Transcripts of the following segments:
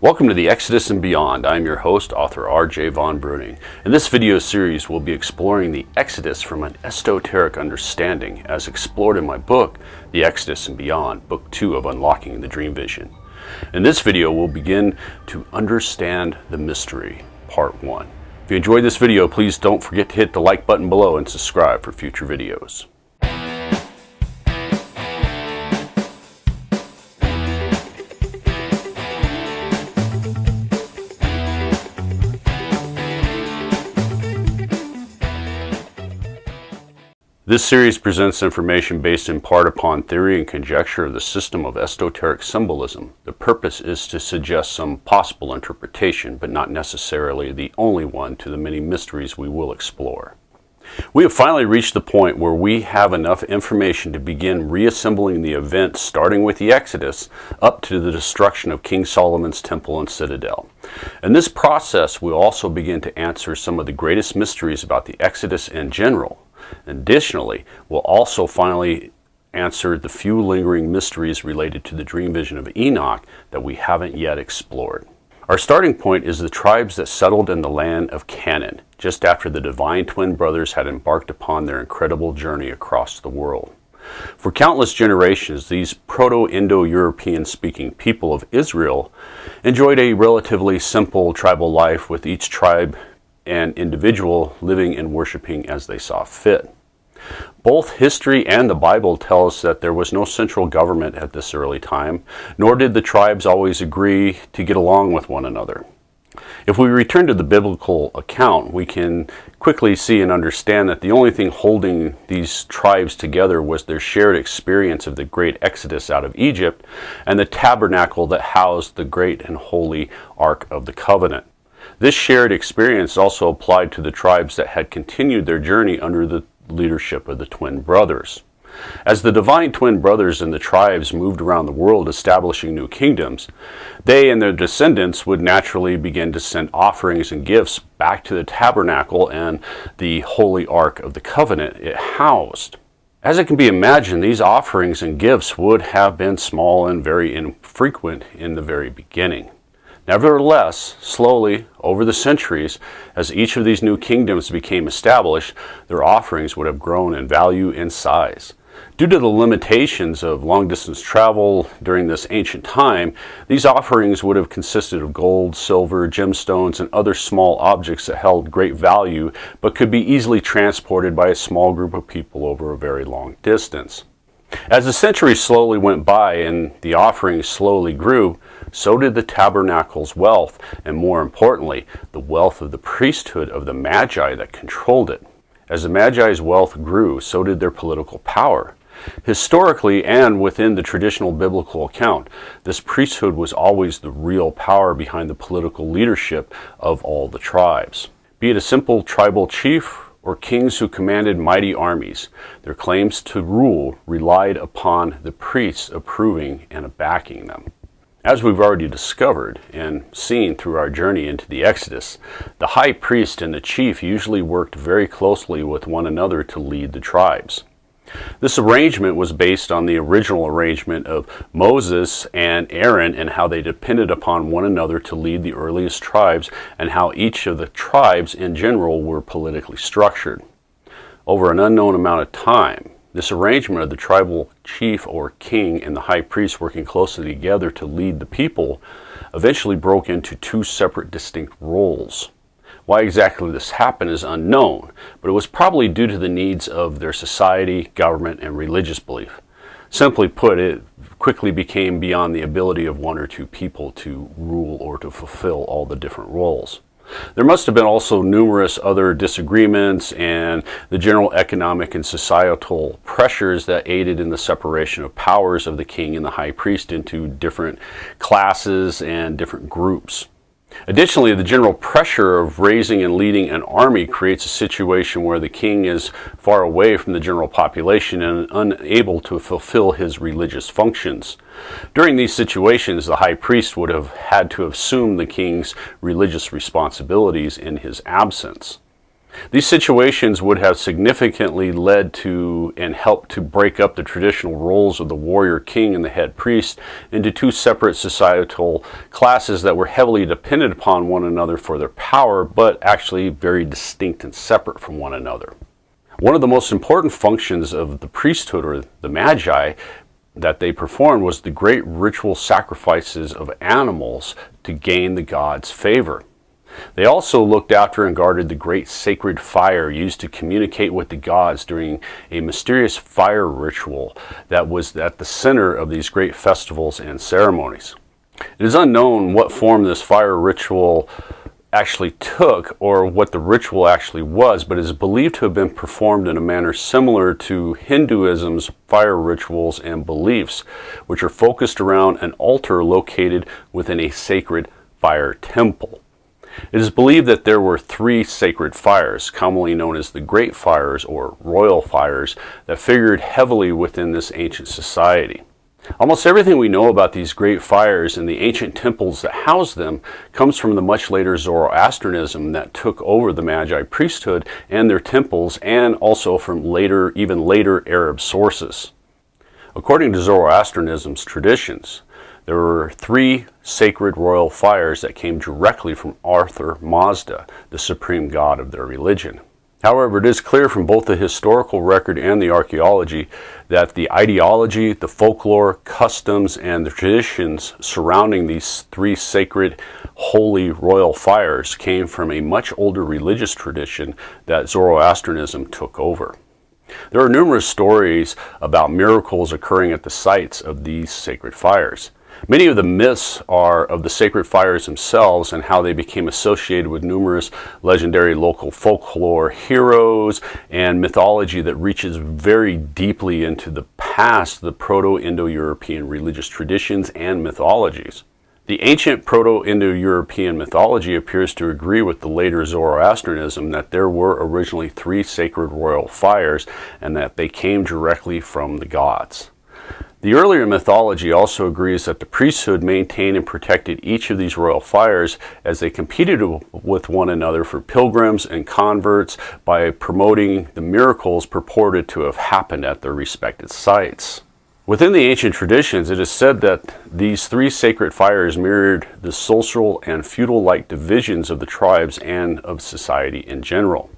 Welcome to the Exodus and Beyond. I'm your host, author R.J. von-Bruening. In this video series, we'll be exploring the Exodus from an esoteric understanding as explored in my book, The Exodus and Beyond, Book 2 of Unlocking the Dream Vision. In this video, we'll begin to understand the mystery, Part 1. If you enjoyed this video, please don't forget to hit the like button below and subscribe for future videos. This series presents information based in part upon theory and conjecture of the system of esoteric symbolism. The purpose is to suggest some possible interpretation, but not necessarily the only one to the many mysteries we will explore. We have finally reached the point where we have enough information to begin reassembling the event starting with the Exodus up to the destruction of King Solomon's temple and citadel. In this process, we'll also begin to answer some of the greatest mysteries about the Exodus in general. Additionally, we'll also finally answer the few lingering mysteries related to the dream vision of Enoch that we haven't yet explored. Our starting point is the tribes that settled in the land of Canaan, just after the divine twin brothers had embarked upon their incredible journey across the world. For countless generations, these Proto-Indo-European speaking people of Israel enjoyed a relatively simple tribal life, with each tribe and individual living and worshiping as they saw fit. Both history and the Bible tell us that there was no central government at this early time, nor did the tribes always agree to get along with one another. If we return to the biblical account, we can quickly see and understand that the only thing holding these tribes together was their shared experience of the great Exodus out of Egypt and the tabernacle that housed the great and holy Ark of the Covenant. This shared experience also applied to the tribes that had continued their journey under the leadership of the twin brothers. As the divine twin brothers and the tribes moved around the world establishing new kingdoms, they and their descendants would naturally begin to send offerings and gifts back to the tabernacle and the holy Ark of the Covenant it housed. As it can be imagined, these offerings and gifts would have been small and very infrequent in the very beginning. Nevertheless, slowly, over the centuries, as each of these new kingdoms became established, their offerings would have grown in value and size. Due to the limitations of long-distance travel during this ancient time, these offerings would have consisted of gold, silver, gemstones, and other small objects that held great value but could be easily transported by a small group of people over a very long distance. As the centuries slowly went by and the offerings slowly grew, so did the tabernacle's wealth, and more importantly, the wealth of the priesthood of the Magi that controlled it. As the Magi's wealth grew, so did their political power. Historically, and within the traditional biblical account, this priesthood was always the real power behind the political leadership of all the tribes. Be it a simple tribal chief or kings who commanded mighty armies, their claims to rule relied upon the priests approving and backing them. As we've already discovered and seen through our journey into the Exodus, the high priest and the chief usually worked very closely with one another to lead the tribes. This arrangement was based on the original arrangement of Moses and Aaron and how they depended upon one another to lead the earliest tribes and how each of the tribes in general were politically structured. Over an unknown amount of time, this arrangement of the tribal chief or king and the high priest working closely together to lead the people eventually broke into two separate distinct roles. Why exactly this happened is unknown, but it was probably due to the needs of their society, government, and religious belief. Simply put, it quickly became beyond the ability of one or two people to rule or to fulfill all the different roles. There must have been also numerous other disagreements and the general economic and societal pressures that aided in the separation of powers of the king and the high priest into different classes and different groups. Additionally, the general pressure of raising and leading an army creates a situation where the king is far away from the general population and unable to fulfill his religious functions. During these situations, the high priest would have had to assume the king's religious responsibilities in his absence. These situations would have significantly led to and helped to break up the traditional roles of the warrior king and the head priest into two separate societal classes that were heavily dependent upon one another for their power, but actually very distinct and separate from one another. One of the most important functions of the priesthood, or the Magi, that they performed was the great ritual sacrifices of animals to gain the gods' favor. They also looked after and guarded the great sacred fire used to communicate with the gods during a mysterious fire ritual that was at the center of these great festivals and ceremonies. It is unknown what form this fire ritual actually took or what the ritual actually was, but it is believed to have been performed in a manner similar to Hinduism's fire rituals and beliefs, which are focused around an altar located within a sacred fire temple. It is believed that there were three sacred fires, commonly known as the Great Fires or Royal Fires, that figured heavily within this ancient society. Almost everything we know about these great fires and the ancient temples that housed them comes from the much later Zoroastrianism that took over the Magi Priesthood and their temples, and also from even later Arab sources. According to Zoroastrianism's traditions, there were three sacred royal fires that came directly from Arthur Mazda, the supreme god of their religion. However, it is clear from both the historical record and the archaeology that the ideology, the folklore, customs, and the traditions surrounding these three sacred, holy royal fires came from a much older religious tradition that Zoroastrianism took over. There are numerous stories about miracles occurring at the sites of these sacred fires. Many of the myths are of the sacred fires themselves and how they became associated with numerous legendary local folklore heroes and mythology that reaches very deeply into the past, the Proto-Indo-European religious traditions and mythologies. The ancient Proto-Indo-European mythology appears to agree with the later Zoroastrianism that there were originally three sacred royal fires and that they came directly from the gods. The earlier mythology also agrees that the priesthood maintained and protected each of these royal fires as they competed with one another for pilgrims and converts by promoting the miracles purported to have happened at their respective sites. Within the ancient traditions, it is said that these three sacred fires mirrored the social and feudal-like divisions of the tribes and of society in general,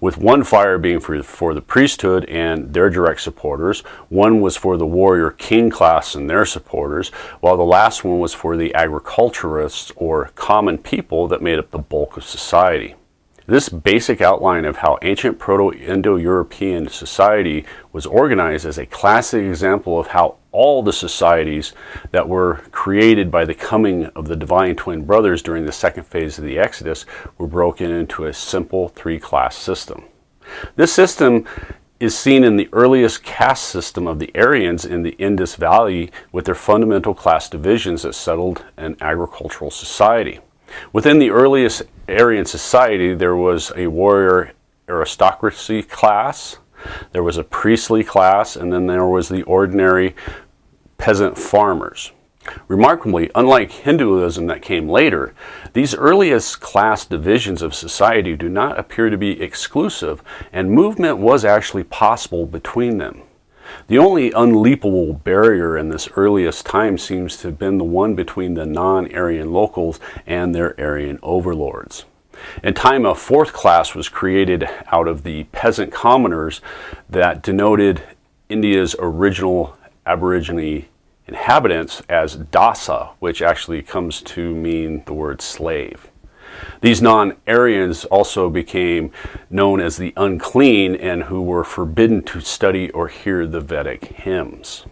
with one fire being for the priesthood and their direct supporters, one was for the warrior king class and their supporters, while the last one was for the agriculturists or common people that made up the bulk of society. This basic outline of how ancient Proto-Indo-European society was organized is a classic example of how all the societies that were created by the coming of the divine twin brothers during the second phase of the Exodus were broken into a simple three-class system. This system is seen in the earliest caste system of the Aryans in the Indus Valley, with their fundamental class divisions that settled an agricultural society. Within the earliest Aryan society, there was a warrior aristocracy class, there was a priestly class, and then there was the ordinary peasant farmers. Remarkably, unlike Hinduism that came later, these earliest class divisions of society do not appear to be exclusive, and movement was actually possible between them. The only unleapable barrier in this earliest time seems to have been the one between the non-Aryan locals and their Aryan overlords. In time, a fourth class was created out of the peasant commoners that denoted India's original Aborigine inhabitants as Dasa, which actually comes to mean the word slave. These non-Aryans also became known as the unclean and who were forbidden to study or hear the Vedic hymns.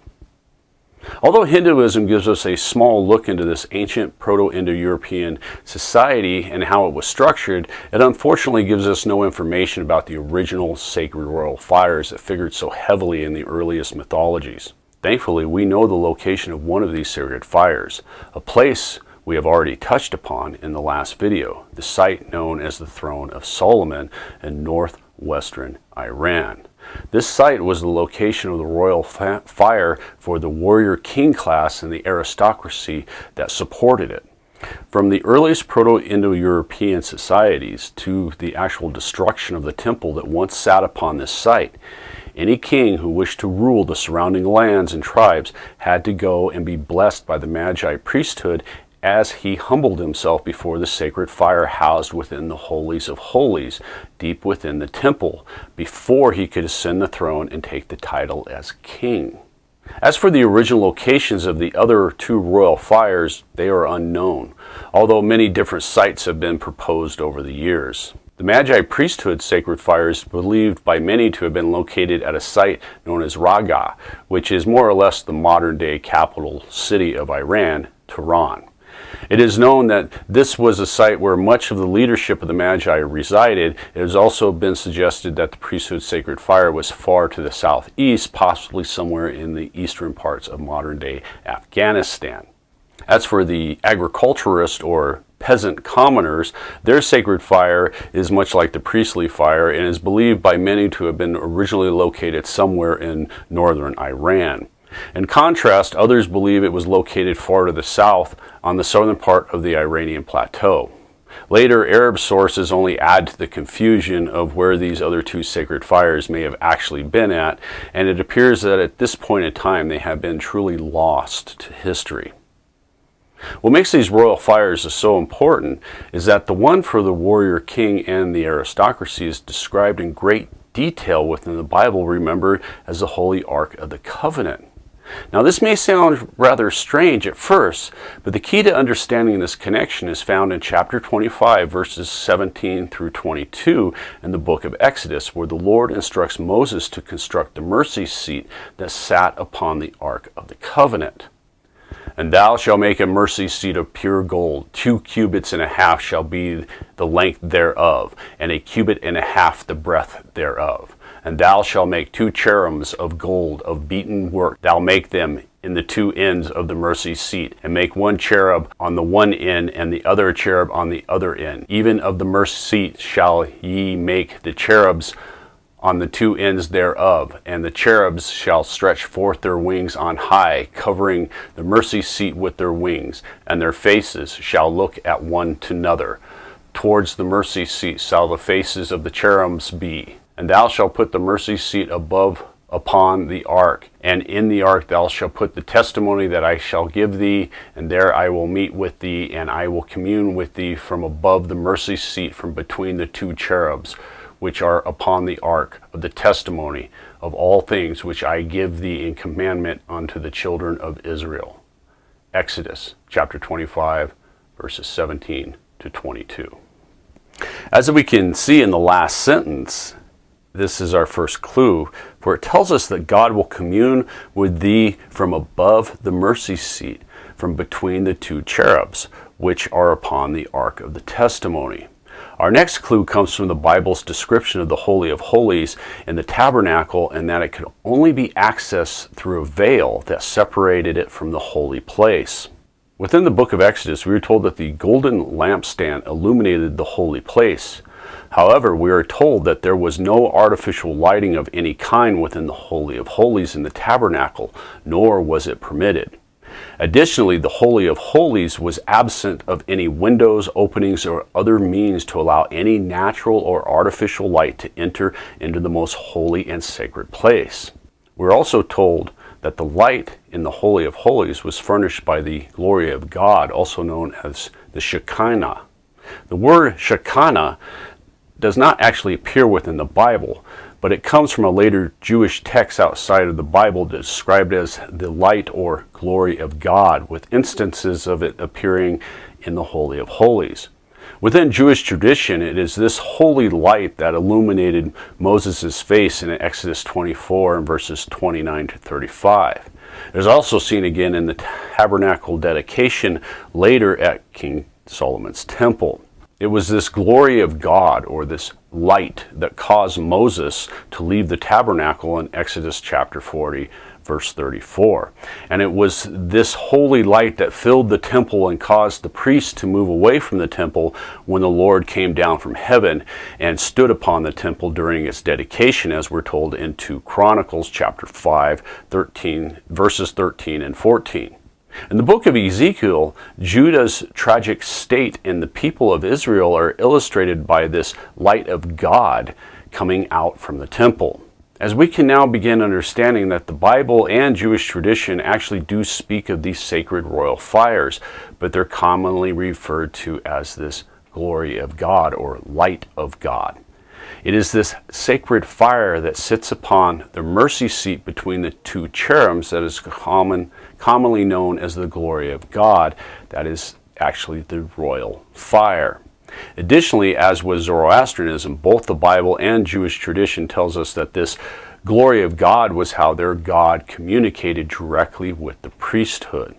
Although Hinduism gives us a small look into this ancient Proto-Indo-European society and how it was structured, it unfortunately gives us no information about the original sacred royal fires that figured so heavily in the earliest mythologies. Thankfully, we know the location of one of these sacred fires, a place we have already touched upon in the last video, the site known as the Throne of Solomon in northwestern Iran. This site was the location of the royal fire for the warrior king class and the aristocracy that supported it. From the earliest Proto-Indo-European societies to the actual destruction of the temple that once sat upon this site, any king who wished to rule the surrounding lands and tribes had to go and be blessed by the Magi Priesthood as he humbled himself before the sacred fire housed within the holies of holies, deep within the temple, before he could ascend the throne and take the title as king. As for the original locations of the other two royal fires, they are unknown, although many different sites have been proposed over the years. The Magi Priesthood sacred fire is believed by many to have been located at a site known as Raga, which is more or less the modern-day capital city of Iran, Tehran. It is known that this was a site where much of the leadership of the Magi resided. It has also been suggested that the priesthood sacred fire was far to the southeast, possibly somewhere in the eastern parts of modern-day Afghanistan. As for the agriculturist or peasant commoners, their sacred fire is much like the priestly fire and is believed by many to have been originally located somewhere in northern Iran. In contrast, others believe it was located far to the south on the southern part of the Iranian plateau. Later, Arab sources only add to the confusion of where these other two sacred fires may have actually been at, and it appears that at this point in time they have been truly lost to history. What makes these royal fires so important is that the one for the warrior king and the aristocracy is described in great detail within the Bible, remembered as the Holy Ark of the Covenant. Now, this may sound rather strange at first, but the key to understanding this connection is found in chapter 25, verses 17 through 22 in the book of Exodus, where the Lord instructs Moses to construct the mercy seat that sat upon the Ark of the Covenant. And thou shalt make a mercy seat of pure gold. 2 cubits and a half shall be the length thereof, and a cubit and a half the breadth thereof. And thou shalt make 2 cherubims of gold of beaten work. Thou make them in the 2 ends of the mercy seat, and make 1 cherub on the one end, and the other cherub on the other end. Even of the mercy seat shall ye make the cherubs on the 2 ends thereof, and the cherubs shall stretch forth their wings on high, covering the mercy seat with their wings, and their faces shall look at one to another. Towards the mercy seat shall the faces of the cherubims be. And thou shalt put the mercy seat above upon the ark, and in the ark thou shalt put the testimony that I shall give thee, and there I will meet with thee, and I will commune with thee from above the mercy seat, from between the 2 cherubs, which are upon the ark of the testimony of all things which I give thee in commandment unto the children of Israel. Exodus chapter 25, verses 17 to 22. As we can see in the last sentence, this is our first clue, for it tells us that God will commune with thee from above the mercy seat, from between the 2 cherubs, which are upon the ark of the testimony. Our next clue comes from the Bible's description of the Holy of Holies in the tabernacle, and that it could only be accessed through a veil that separated it from the holy place. Within the book of Exodus, we are told that the golden lampstand illuminated the holy place. However, we are told that there was no artificial lighting of any kind within the Holy of Holies in the tabernacle, nor was it permitted. Additionally, the Holy of Holies was absent of any windows, openings, or other means to allow any natural or artificial light to enter into the most holy and sacred place. We're also told that the light in the Holy of Holies was furnished by the glory of God, also known as the Shekinah. The word Shekinah does not actually appear within the Bible, but it comes from a later Jewish text outside of the Bible described as the light or glory of God, with instances of it appearing in the Holy of Holies. Within Jewish tradition, it is this holy light that illuminated Moses' face in Exodus 24 and verses 29 to 35. It is also seen again in the tabernacle dedication later at King Solomon's temple. It was this glory of God, or this light, that caused Moses to leave the tabernacle in Exodus chapter 40, verse 34. And it was this holy light that filled the temple and caused the priests to move away from the temple when the Lord came down from heaven and stood upon the temple during its dedication, as we're told in 2 Chronicles chapter 5, verses 13 and 14. In the book of Ezekiel, Judah's tragic state and the people of Israel are illustrated by this light of God coming out from the temple. As we can now begin understanding that the Bible and Jewish tradition actually do speak of these sacred royal fires, but they're commonly referred to as this glory of God or light of God. It is this sacred fire that sits upon the mercy seat between the two cherubims that is commonly known as the glory of God. That is actually the royal fire. Additionally, as with Zoroastrianism, both the Bible and Jewish tradition tells us that this glory of God was how their God communicated directly with the priesthood.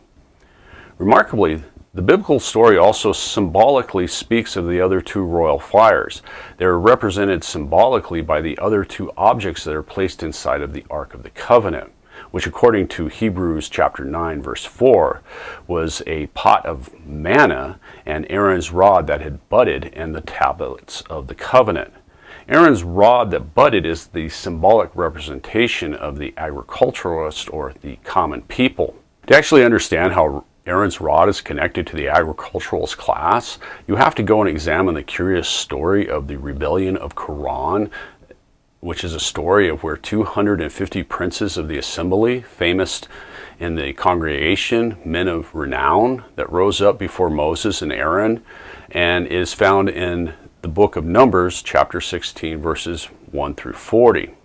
Remarkably, the biblical story also symbolically speaks of the other two royal fires. They are represented symbolically by the other two objects that are placed inside of the Ark of the Covenant, which according to Hebrews chapter 9 verse 4 was a pot of manna and Aaron's rod that had budded and the tablets of the covenant. Aaron's rod that budded is the symbolic representation of the agriculturalist or the common people. To actually understand how Aaron's rod is connected to the agriculturalist class, you have to go and examine the curious story of the rebellion of Quran, which is a story of where 250 princes of the assembly, famous in the congregation, men of renown, that rose up before Moses and Aaron, and is found in the book of Numbers, chapter 16, verses 1 through 40.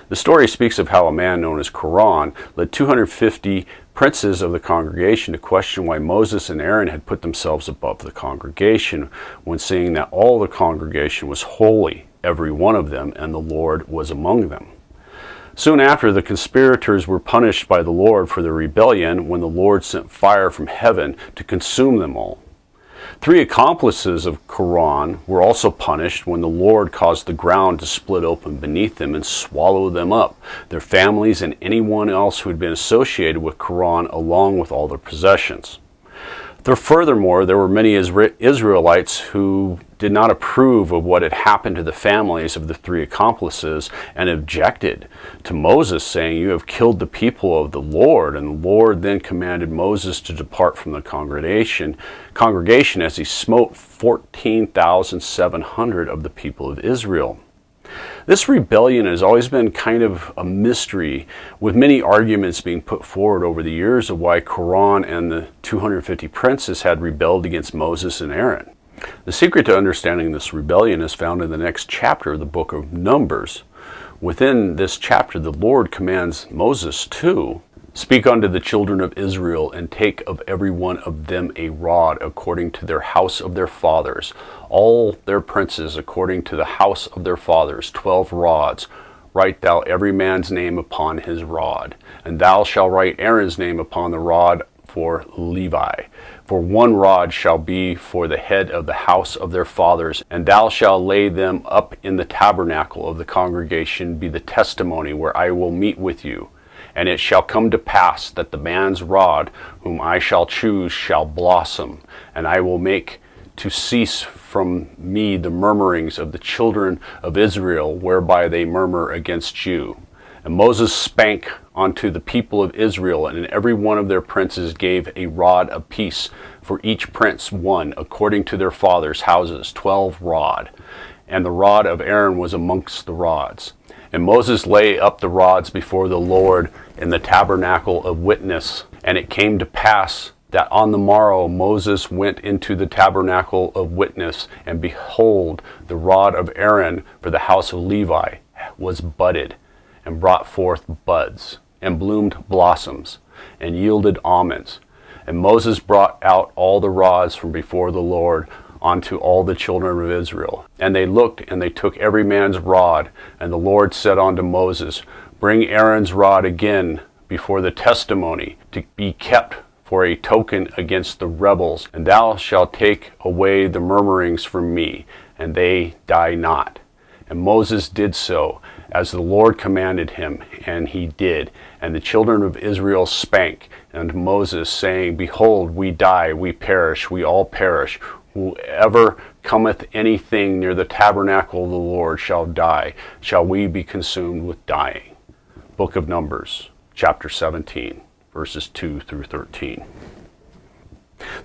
The story speaks of how a man known as Quran led 250 princes of the congregation to question why Moses and Aaron had put themselves above the congregation, when seeing that all the congregation was holy, every one of them, and the Lord was among them. Soon after, the conspirators were punished by the Lord for their rebellion when the Lord sent fire from heaven to consume them all. 3 accomplices of Quran were also punished when the Lord caused the ground to split open beneath them and swallow them up, their families, and anyone else who had been associated with Quran, along with all their possessions. Furthermore, there were many Israelites who did not approve of what had happened to the families of the 3 accomplices and objected to Moses, saying, "You have killed the people of the Lord." And the Lord then commanded Moses to depart from the congregation as he smote 14,700 of the people of Israel. This rebellion has always been kind of a mystery, with many arguments being put forward over the years of why Quran and the 250 princes had rebelled against Moses and Aaron. The secret to understanding this rebellion is found in the next chapter of the book of Numbers. Within this chapter, the Lord commands Moses to speak unto the children of Israel, and take of every one of them a rod according to their house of their fathers, all their princes according to the house of their fathers, 12 rods. Write thou every man's name upon his rod, and thou shalt write Aaron's name upon the rod for Levi. For 1 rod shall be for the head of the house of their fathers, and thou shalt lay them up in the tabernacle of the congregation, be the testimony where I will meet with you. And it shall come to pass that the man's rod, whom I shall choose, shall blossom, and I will make to cease from me the murmurings of the children of Israel, whereby they murmur against you. And Moses spake unto the people of Israel, and every one of their princes gave a rod apiece, for each prince 1, according to their fathers' houses, 12 rod. And the rod of Aaron was amongst the rods. And Moses lay up the rods before the Lord in the tabernacle of witness. And it came to pass that on the morrow Moses went into the tabernacle of witness, and behold, the rod of Aaron for the house of Levi was budded, and brought forth buds, and bloomed blossoms, and yielded almonds. And Moses brought out all the rods from before the Lord unto all the children of Israel. And they looked, and they took every man's rod. And the Lord said unto Moses, Bring Aaron's rod again before the testimony, to be kept for a token against the rebels. And thou shalt take away the murmurings from me, and they die not. And Moses did so, as the Lord commanded him, and he did. And the children of Israel spake unto Moses, saying, Behold, we die, we perish, we all perish. Whoever cometh anything near the tabernacle of the Lord shall die. Shall we be consumed with dying? Book of Numbers, chapter 17, verses 2 through 13.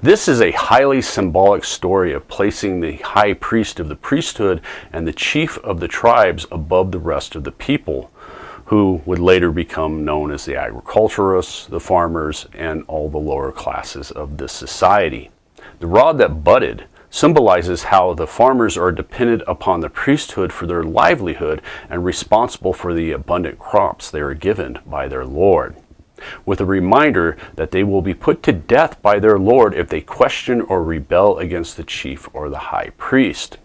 This is a highly symbolic story of placing the high priest of the priesthood and the chief of the tribes above the rest of the people, who would later become known as the agriculturists, the farmers, and all the lower classes of this society. The rod that budded symbolizes how the farmers are dependent upon the priesthood for their livelihood and responsible for the abundant crops they are given by their Lord, with a reminder that they will be put to death by their Lord if they question or rebel against the chief or the high priest.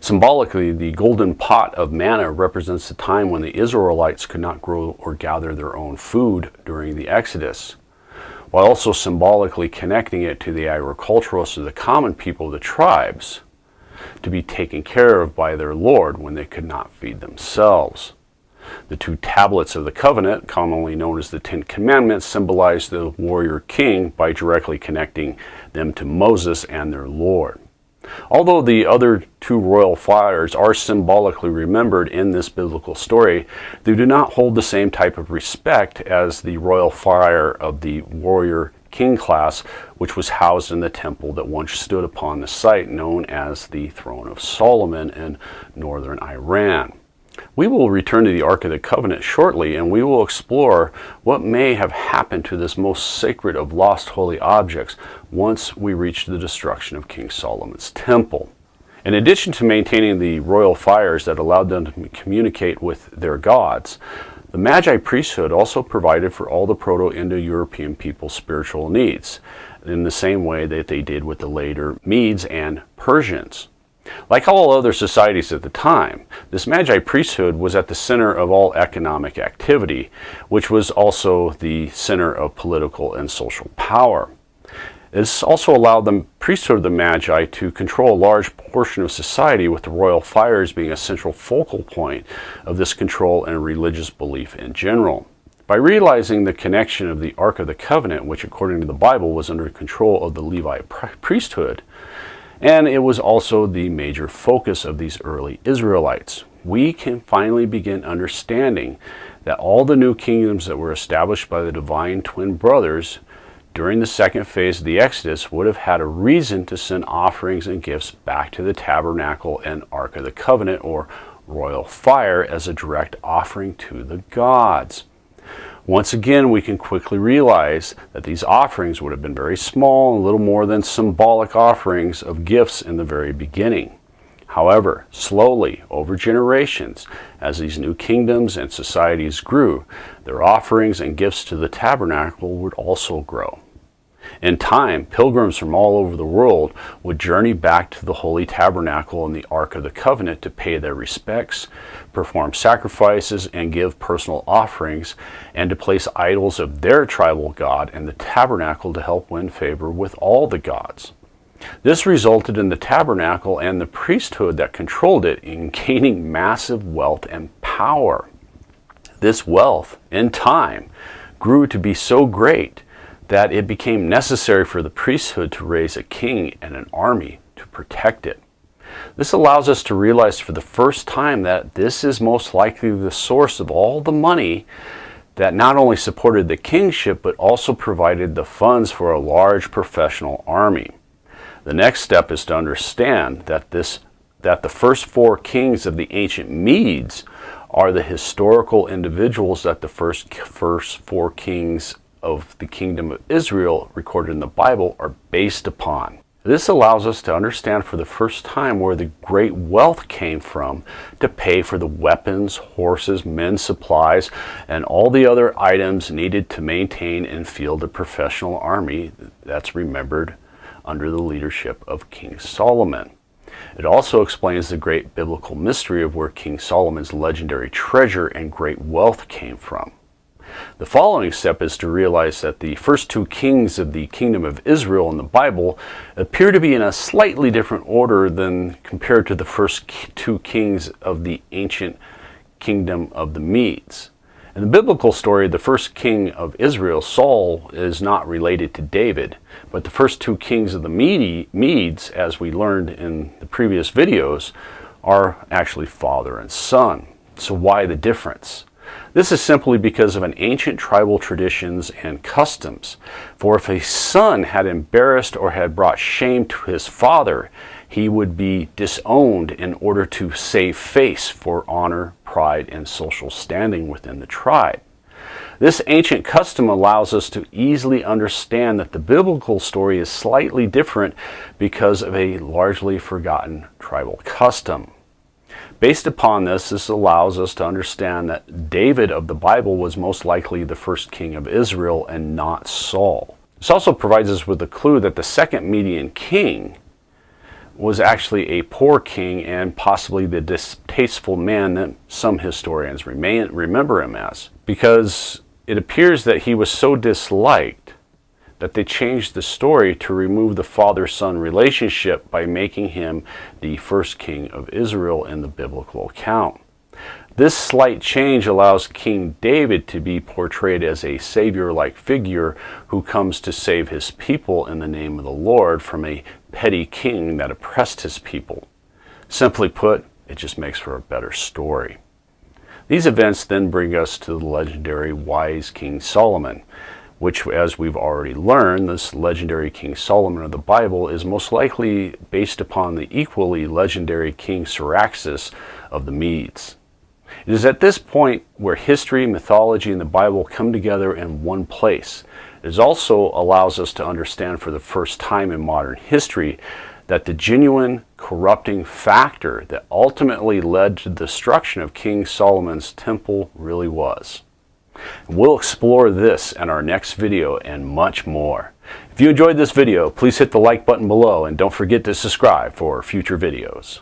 Symbolically, the golden pot of manna represents the time when the Israelites could not grow or gather their own food during the Exodus, while also symbolically connecting it to the agriculturalists or the common people of the tribes to be taken care of by their Lord when they could not feed themselves. The 2 tablets of the covenant, commonly known as the 10 Commandments, symbolize the warrior king by directly connecting them to Moses and their Lord. Although the other 2 royal fires are symbolically remembered in this biblical story, they do not hold the same type of respect as the royal fire of the warrior king class, which was housed in the temple that once stood upon the site known as the Throne of Solomon in northern Iran. We will return to the Ark of the Covenant shortly, and we will explore what may have happened to this most sacred of lost holy objects once we reach the destruction of King Solomon's temple. In addition to maintaining the royal fires that allowed them to communicate with their gods, the Magi Priesthood also provided for all the Proto-Indo-European people's spiritual needs, in the same way that they did with the later Medes and Persians. Like all other societies at the time, this Magi priesthood was at the center of all economic activity, which was also the center of political and social power. This also allowed the priesthood of the Magi to control a large portion of society, with the royal fires being a central focal point of this control and religious belief in general. By realizing the connection of the Ark of the Covenant, which according to the Bible was under control of the Levite priesthood, and it was also the major focus of these early Israelites, we can finally begin understanding that all the new kingdoms that were established by the divine twin brothers during the second phase of the Exodus would have had a reason to send offerings and gifts back to the tabernacle and Ark of the Covenant, or royal fire, as a direct offering to the gods. Once again, we can quickly realize that these offerings would have been very small and little more than symbolic offerings of gifts in the very beginning. However, slowly, over generations, as these new kingdoms and societies grew, their offerings and gifts to the tabernacle would also grow. In time, pilgrims from all over the world would journey back to the Holy Tabernacle and the Ark of the Covenant to pay their respects, perform sacrifices, and give personal offerings, and to place idols of their tribal god in the tabernacle to help win favor with all the gods. This resulted in the tabernacle and the priesthood that controlled it in gaining massive wealth and power. This wealth, in time, grew to be so great that it became necessary for the priesthood to raise a king and an army to protect it. This allows us to realize for the first time that this is most likely the source of all the money that not only supported the kingship, but also provided the funds for a large professional army. The next step is to understand that the first 4 kings of the ancient Medes are the historical individuals that the first 4 kings of the kingdom of Israel recorded in the Bible are based upon. This allows us to understand for the first time where the great wealth came from to pay for the weapons, horses, men's supplies, and all the other items needed to maintain and field a professional army that's remembered under the leadership of King Solomon. It also explains the great biblical mystery of where King Solomon's legendary treasure and great wealth came from. The following step is to realize that the first 2 kings of the kingdom of Israel in the Bible appear to be in a slightly different order than compared to the first 2 kings of the ancient kingdom of the Medes. In the biblical story, the first king of Israel, Saul, is not related to David, but the first 2 kings of the Medes, as we learned in the previous videos, are actually father and son. So why the difference? This is simply because of an ancient tribal traditions and customs. For if a son had embarrassed or had brought shame to his father, he would be disowned in order to save face for honor, pride, and social standing within the tribe. This ancient custom allows us to easily understand that the biblical story is slightly different because of a largely forgotten tribal custom. Based upon this allows us to understand that David of the Bible was most likely the first king of Israel and not Saul. This also provides us with a clue that the second Median king was actually a poor king and possibly the distasteful man that some historians remember him as, because it appears that he was so disliked that they changed the story to remove the father-son relationship by making him the first king of Israel in the biblical account. This slight change allows King David to be portrayed as a savior-like figure who comes to save his people in the name of the Lord from a petty king that oppressed his people. Simply put, it just makes for a better story. These events then bring us to the legendary wise King Solomon, which, as we've already learned, this legendary King Solomon of the Bible is most likely based upon the equally legendary King Cyaxares of the Medes. It is at this point where history, mythology, and the Bible come together in one place. It also allows us to understand for the first time in modern history that the genuine corrupting factor that ultimately led to the destruction of King Solomon's temple really was. We'll explore this in our next video and much more. If you enjoyed this video, please hit the like button below and don't forget to subscribe for future videos.